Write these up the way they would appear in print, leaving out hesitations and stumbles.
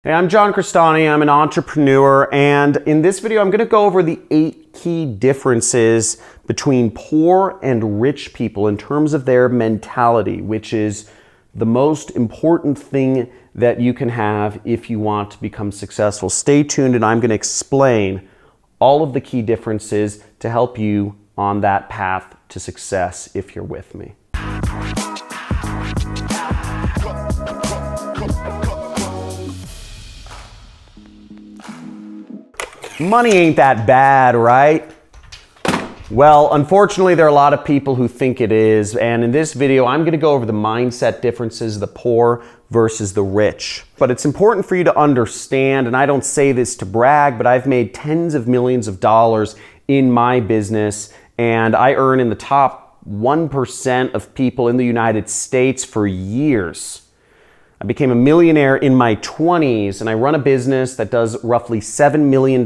Hey, I'm John Crestani. I'm an entrepreneur, and in this video I'm going to go over the 8 key differences between poor and rich people in terms of their mentality, which is the most important thing that you can have if you want to become successful. Stay tuned, and I'm going to explain all of the key differences to help you on that path to success if you're with me. Money ain't that bad, right? Well, unfortunately, there are a lot of people who think it is, and in this video, I'm going to go over the mindset differences of the poor versus the rich. But it's important for you to understand, and I don't say this to brag, but I've made tens of millions of dollars in my business, and I earn in the top 1% of people in the United States for years. I became a millionaire in my 20s, and I run a business that does roughly $7 million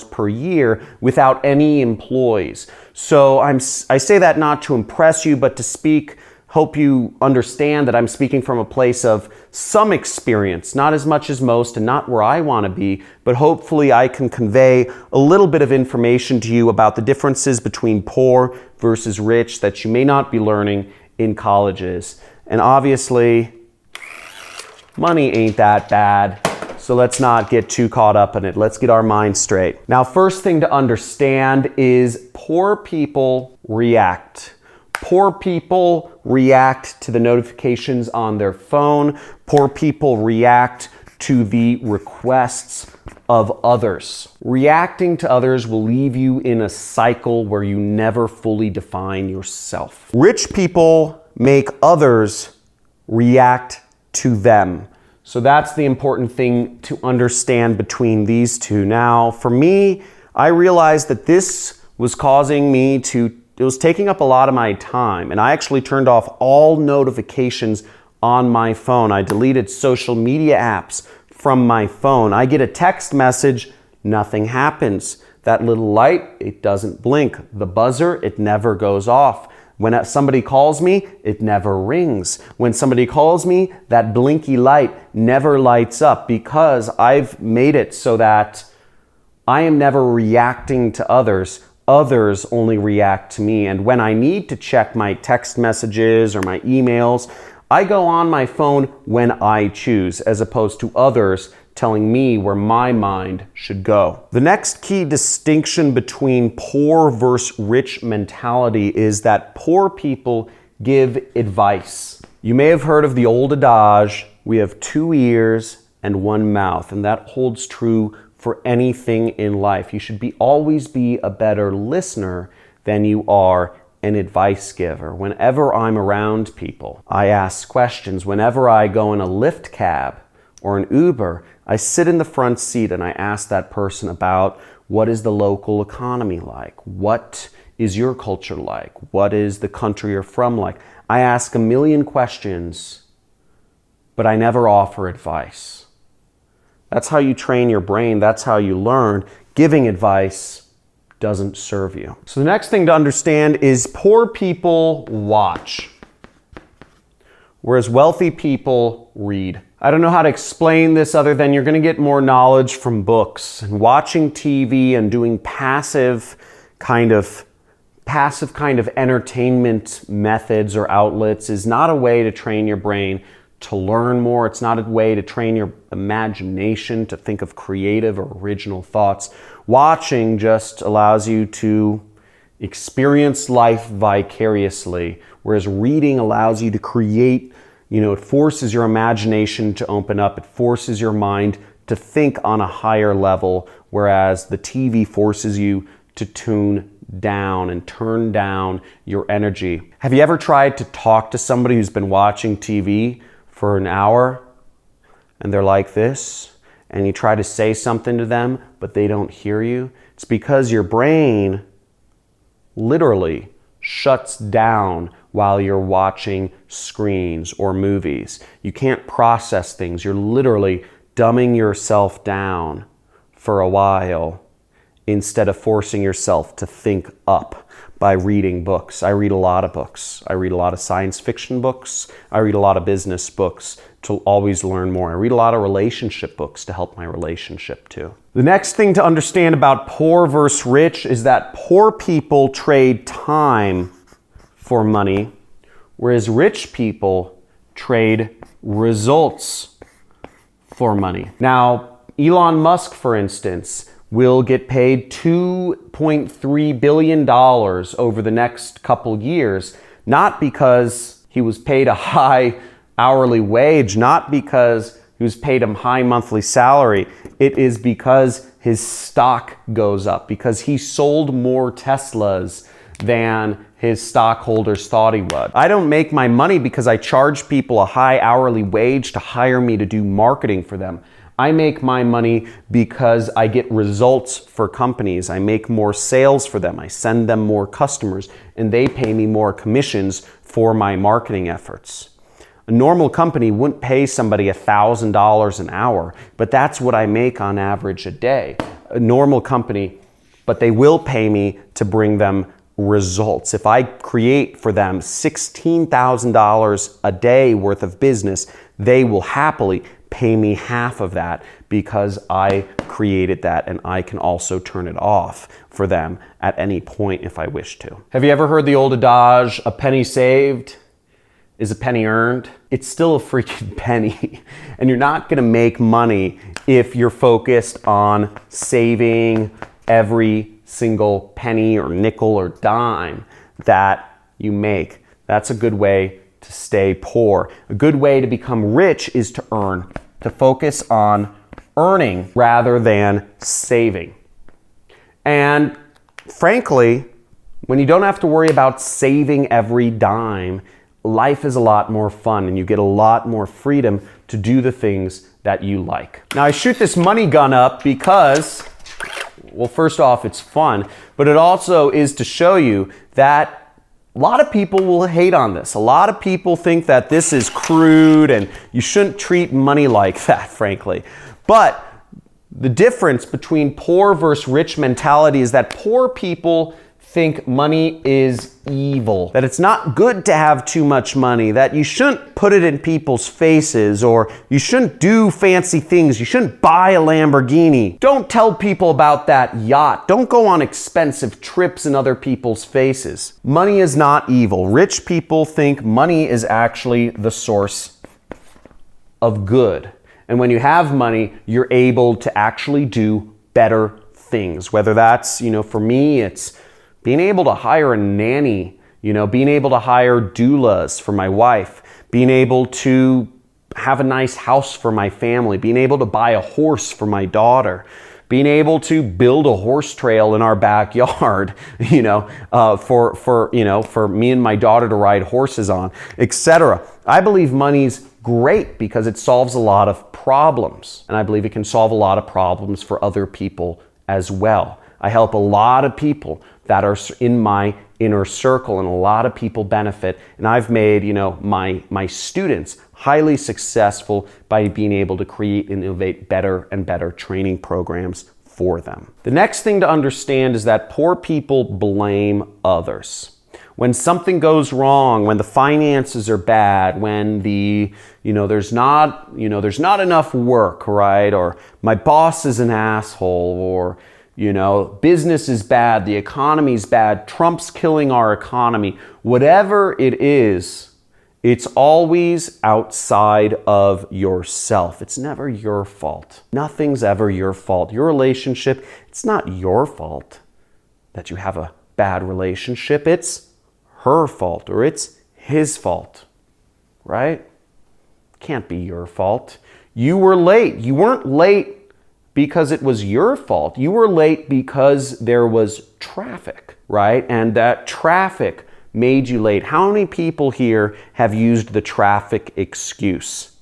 per year without any employees. So I say that not to impress you, but to hope you understand that I'm speaking from a place of some experience, not as much as most and not where I want to be, but hopefully I can convey a little bit of information to you about the differences between poor versus rich that you may not be learning in colleges. And obviously, money ain't that bad, so let's not get too caught up in it. Let's get our minds straight. Now, first thing to understand is poor people react. Poor people react to the notifications on their phone. Poor people react to the requests of others. Reacting to others will leave you in a cycle where you never fully define yourself. Rich people make others react to them. So that's the important thing to understand between these two. Now, for me, I realized that this was it was taking up a lot of my time, and I actually turned off all notifications on my phone. I deleted social media apps from my phone. I get a text message, nothing happens. That little light, it doesn't blink. The buzzer, it never goes off. When somebody calls me, it never rings. When somebody calls me, that blinky light never lights up because I've made it so that I am never reacting to others. Others only react to me. And when I need to check my text messages or my emails, I go on my phone when I choose, as opposed to others telling me where my mind should go. The next key distinction between poor versus rich mentality is that poor people give advice. You may have heard of the old adage, we have 2 ears and 1 mouth, and that holds true for anything in life. You should always be a better listener than you are an advice giver. Whenever I'm around people, I ask questions. Whenever I go in a Lyft cab or an Uber, I sit in the front seat and I ask that person about what is the local economy like? What is your culture like? What is the country you're from like? I ask a million questions, but I never offer advice. That's how you train your brain. That's how you learn. Giving advice doesn't serve you. So the next thing to understand is poor people watch, whereas wealthy people read. I don't know how to explain this other than you're going to get more knowledge from books, and watching TV and doing passive kind of entertainment methods or outlets is not a way to train your brain to learn more. It's not a way to train your imagination to think of creative or original thoughts. Watching just allows you to experience life vicariously, whereas reading allows you to create. It forces your imagination to open up. It forces your mind to think on a higher level, whereas the TV forces you to tune down and turn down your energy. Have you ever tried to talk to somebody who's been watching TV for an hour and they're like this, and you try to say something to them, but they don't hear you? It's because your brain literally shuts down while you're watching screens or movies. You can't process things. You're literally dumbing yourself down for a while instead of forcing yourself to think up by reading books. I read a lot of books. I read a lot of science fiction books. I read a lot of business books to always learn more. I read a lot of relationship books to help my relationship too. The next thing to understand about poor versus rich is that poor people trade time for money, whereas rich people trade results for money. Now, Elon Musk, for instance, will get paid $2.3 billion over the next couple years, not because he was paid a high hourly wage, not because he was paid a high monthly salary. It is because his stock goes up, because he sold more Teslas than his stockholders thought he would. I don't make my money because I charge people a high hourly wage to hire me to do marketing for them. I make my money because I get results for companies. I make more sales for them. I send them more customers, and they pay me more commissions for my marketing efforts. A normal company wouldn't pay somebody $1,000 an hour, but that's what I make on average a day. A normal company, but they will pay me to bring them results. If I create for them $16,000 a day worth of business, they will happily pay me half of that because I created that, and I can also turn it off for them at any point if I wish to. Have you ever heard the old adage, a penny saved is a penny earned? It's still a freaking penny. And you're not gonna make money if you're focused on saving every single penny or nickel or dime that you make. That's a good way to stay poor. A good way to become rich is to earn, to focus on earning rather than saving. And frankly, when you don't have to worry about saving every dime, life is a lot more fun and you get a lot more freedom to do the things that you like. Now I shoot this money gun up because, well, first off, it's fun, but it also is to show you that a lot of people will hate on this. A lot of people think that this is crude and you shouldn't treat money like that, frankly. But the difference between poor versus rich mentality is that poor people think money is evil, that it's not good to have too much money, that you shouldn't put it in people's faces, or you shouldn't do fancy things, you shouldn't buy a Lamborghini. Don't tell people about that yacht. Don't go on expensive trips in other people's faces. Money is not evil. Rich people think money is actually the source of good. And when you have money, you're able to actually do better things. Whether that's, for me, it's being able to hire a nanny, being able to hire doulas for my wife, being able to have a nice house for my family, being able to buy a horse for my daughter, being able to build a horse trail in our backyard, for me and my daughter to ride horses on, etc. I believe money's great because it solves a lot of problems, and I believe it can solve a lot of problems for other people as well. I help a lot of people that are in my inner circle, and a lot of people benefit. And I've made, my students highly successful by being able to create and innovate better and better training programs for them. The next thing to understand is that poor people blame others. When something goes wrong, when the finances are bad, when there's not enough work, right? Or my boss is an asshole, or business is bad, the economy's bad, Trump's killing our economy. Whatever it is, it's always outside of yourself. It's never your fault. Nothing's ever your fault. Your relationship, it's not your fault that you have a bad relationship. It's her fault, or it's his fault, right? Can't be your fault. You were late. You weren't late because it was your fault. You were late because there was traffic, right? And that traffic made you late. How many people here have used the traffic excuse?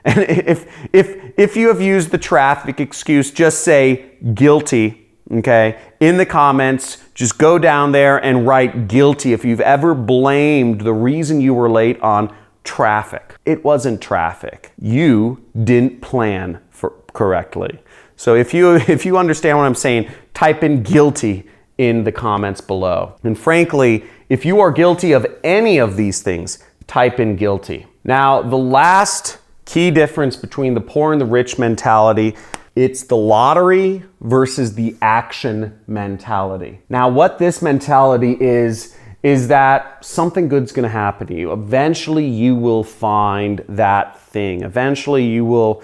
And if you have used the traffic excuse, just say guilty, okay? In the comments, just go down there and write guilty if you've ever blamed the reason you were late on traffic. It wasn't traffic. You didn't plan correctly. So if you understand what I'm saying, type in guilty in the comments below. And frankly, if you are guilty of any of these things, type in guilty. Now, the last key difference between the poor and the rich mentality, it's the lottery versus the action mentality. Now, what this mentality is that something good's gonna happen to you. Eventually, you will find that thing. Eventually, you will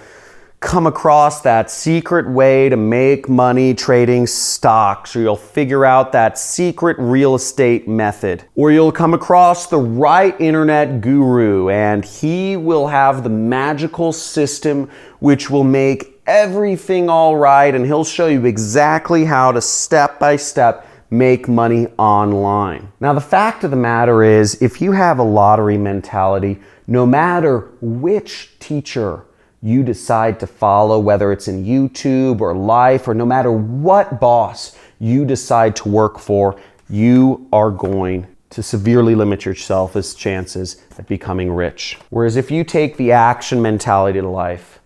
come across that secret way to make money trading stocks, or you'll figure out that secret real estate method, or you'll come across the right internet guru and he will have the magical system which will make everything all right, and he'll show you exactly how to step by step make money online. Now, the fact of the matter is, if you have a lottery mentality, no matter which teacher you decide to follow, whether it's in YouTube or life, or no matter what boss you decide to work for, you are going to severely limit yourself's chances at becoming rich. Whereas if you take the action mentality to life,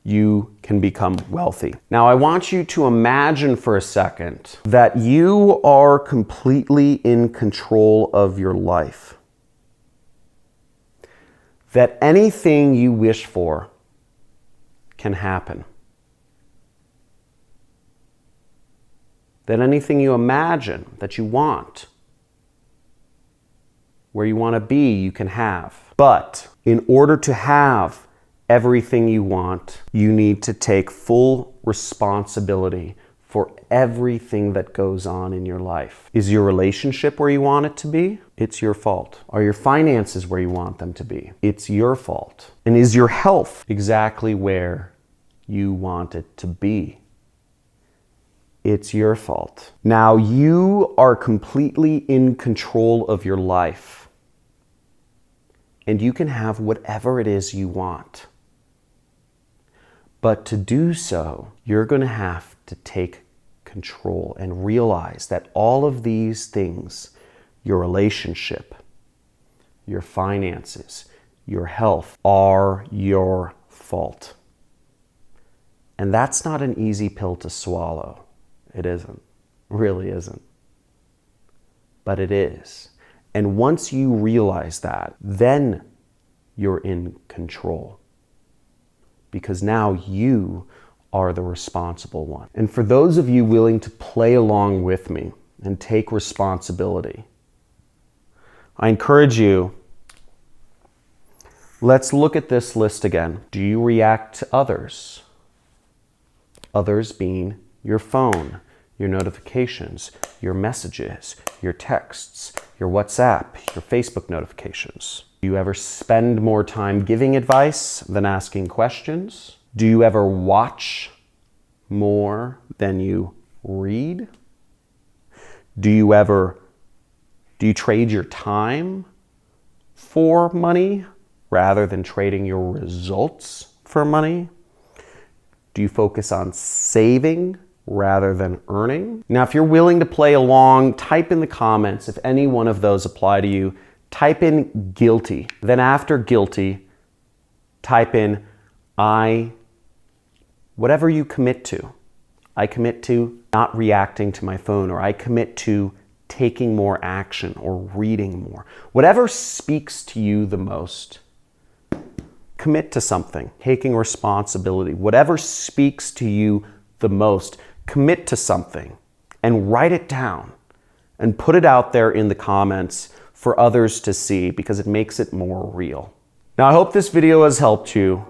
you can become wealthy. Now, I want you to imagine for a second that you are completely in control of your life. That anything you wish for can happen. That anything you imagine that you want, where you want to be, you can have. But in order to have everything you want, you need to take full responsibility for everything that goes on in your life. Is your relationship where you want it to be? It's your fault. Are your finances where you want them to be? It's your fault. And is your health exactly where you want it to be? It's your fault. Now, you are completely in control of your life, and you can have whatever it is you want. But to do so, you're going to have to take control and realize that all of these things, your relationship, your finances, your health, are your fault. And that's not an easy pill to swallow. It isn't. Really isn't. But it is. And once you realize that, then you're in control. Because now you are the responsible one. And for those of you willing to play along with me and take responsibility, I encourage you, let's look at this list again. Do you react to others? Others being your phone, your notifications, your messages, your texts, your WhatsApp, your Facebook notifications. Do you ever spend more time giving advice than asking questions? Do you ever watch more than you read? Do you trade your time for money rather than trading your results for money? Do you focus on saving rather than earning? Now, if you're willing to play along, type in the comments if any one of those apply to you. Type in guilty. Then after guilty, type in whatever you commit to. I commit to not reacting to my phone, or I commit to taking more action or reading more. Whatever speaks to you the most, commit to something, taking responsibility. Whatever speaks to you the most, commit to something and write it down and put it out there in the comments for others to see, because it makes it more real. Now, I hope this video has helped you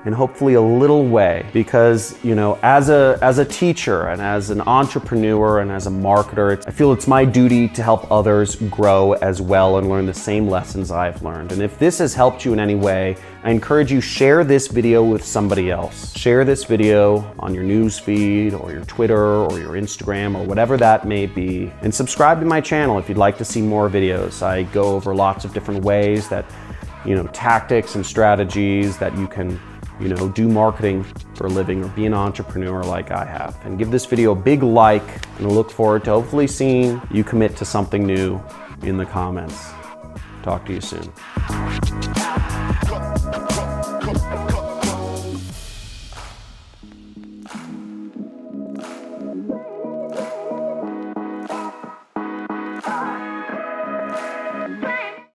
in hopefully a little way, because, you know, as a teacher and as an entrepreneur and as a marketer, I feel it's my duty to help others grow as well and learn the same lessons I've learned. And if this has helped you in any way, I encourage you, share this video with somebody else. Share this video on your news feed or your Twitter or your Instagram or whatever that may be. And subscribe to my channel if you'd like to see more videos. I go over lots of different ways that, you know, tactics and strategies that you can, you know, do marketing for a living or be an entrepreneur like I have. And give this video a big like, and I look forward to hopefully seeing you commit to something new in the comments. Talk to you soon.